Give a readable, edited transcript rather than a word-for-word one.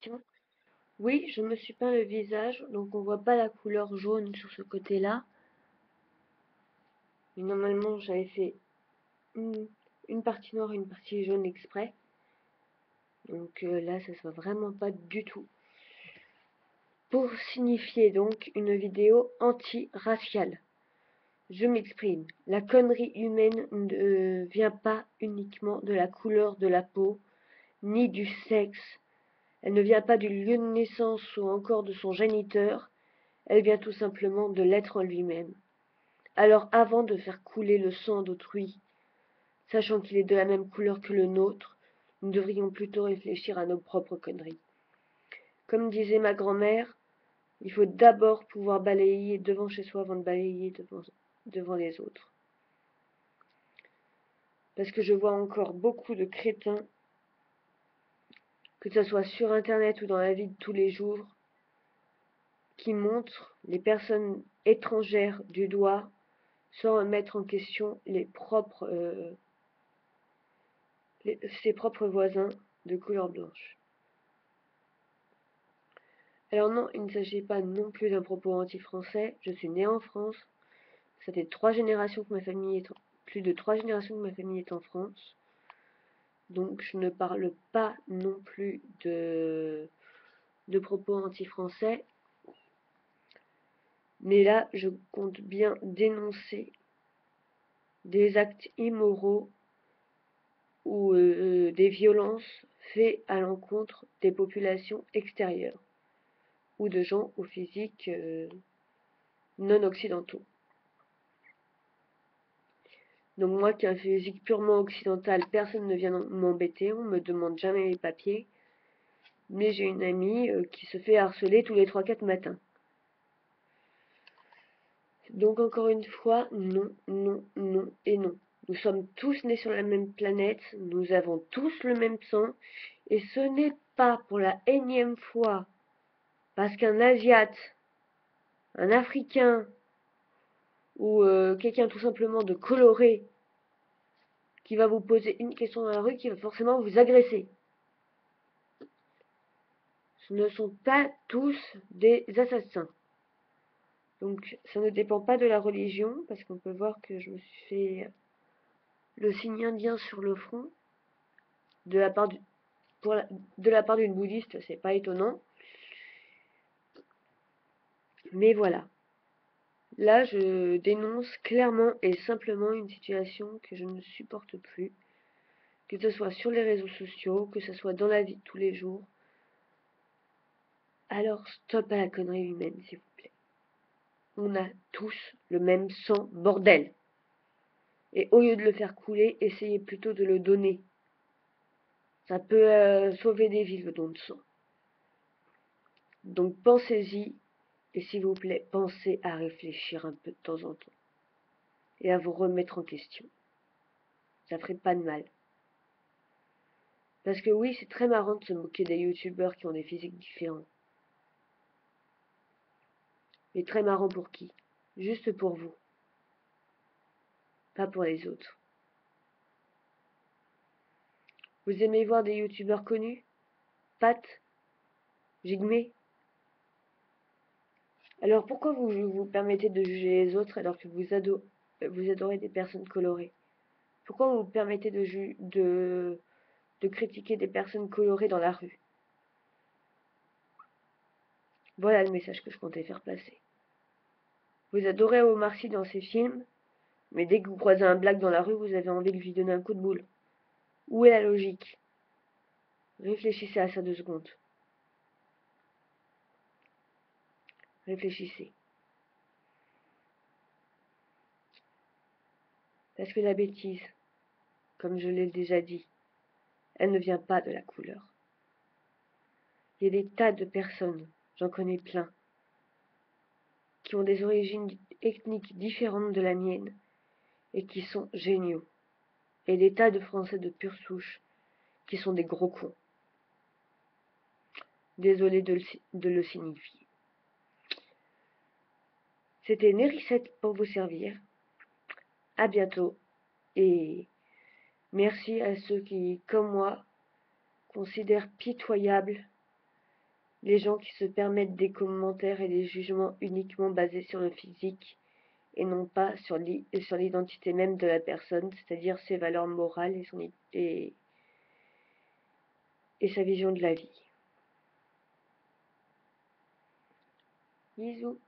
question. Oui, je me suis peint le visage, donc on voit pas la couleur jaune sur ce côté-là. Mais normalement, j'avais fait une partie noire et une partie jaune exprès. Donc là, ça se voit vraiment pas du tout. Pour signifier donc une vidéo anti-raciale. Je m'exprime. La connerie humaine ne vient pas uniquement de la couleur de la peau, ni du sexe. Elle ne vient pas du lieu de naissance ou encore de son géniteur. Elle vient tout simplement de l'être en lui-même. Alors avant de faire couler le sang d'autrui, sachant qu'il est de la même couleur que le nôtre, nous devrions plutôt réfléchir à nos propres conneries. Comme disait ma grand-mère, il faut d'abord pouvoir balayer devant chez soi avant de balayer devant les autres. Parce que je vois encore beaucoup de crétins, que ce soit sur internet ou dans la vie de tous les jours, qui montrent les personnes étrangères du doigt sans remettre en question ses propres voisins de couleur blanche. Alors non, il ne s'agit pas non plus d'un propos anti-français. Je suis née en France. Ça fait plus de 3 générations que ma famille est en France. Donc je ne parle pas non plus de propos anti-français. Mais là, je compte bien dénoncer des actes immoraux ou des violences faites à l'encontre des populations extérieures ou de gens au physique non occidentaux. Donc moi qui ai un physique purement occidental, personne ne vient m'embêter, on me demande jamais mes papiers. Mais j'ai une amie qui se fait harceler tous les 3-4 matins. Donc encore une fois, non, non, non et non. Nous sommes tous nés sur la même planète, nous avons tous le même sang, et ce n'est pas pour la énième fois parce qu'un Asiate, un Africain ou quelqu'un tout simplement de coloré qui va vous poser une question dans la rue qui va forcément vous agresser. Ce ne sont pas tous des assassins. Donc ça ne dépend pas de la religion, parce qu'on peut voir que je me suis fait le signe indien sur le front de la part d'une bouddhiste, c'est pas étonnant. Mais voilà. Là, je dénonce clairement et simplement une situation que je ne supporte plus, que ce soit sur les réseaux sociaux, que ce soit dans la vie de tous les jours. Alors stop à la connerie humaine, s'il vous plaît. On a tous le même sang, bordel. Et au lieu de le faire couler, essayez plutôt de le donner. Ça peut sauver des vies, le don de sang. Donc pensez-y, et s'il vous plaît, pensez à réfléchir un peu de temps en temps. Et à vous remettre en question. Ça ferait pas de mal. Parce que oui, c'est très marrant de se moquer des youtubeurs qui ont des physiques différents. Mais très marrant pour qui? Juste pour vous. Pas pour les autres. Vous aimez voir des youtubeurs connus? Pat? Jigme? Alors pourquoi vous vous permettez de juger les autres alors que vous adorez des personnes colorées? Pourquoi vous vous permettez de critiquer des personnes colorées dans la rue? Voilà le message que je comptais faire passer. Vous adorez Omar Sy dans ses films, mais dès que vous croisez un black dans la rue, vous avez envie de lui donner un coup de boule. Où est la logique? Réfléchissez à ça 2 secondes. Réfléchissez. Parce que la bêtise, comme je l'ai déjà dit, elle ne vient pas de la couleur. Il y a des tas de personnes, j'en connais plein, qui ont des origines ethniques différentes de la mienne et qui sont géniaux. Et des tas de Français de pure souche qui sont des gros cons. Désolé de le signifier. C'était Nérissette pour vous servir. À bientôt et merci à ceux qui, comme moi, considèrent pitoyable les gens qui se permettent des commentaires et des jugements uniquement basés sur le physique et non pas sur l'identité même de la personne, c'est-à-dire ses valeurs morales et sa vision de la vie. Bisous.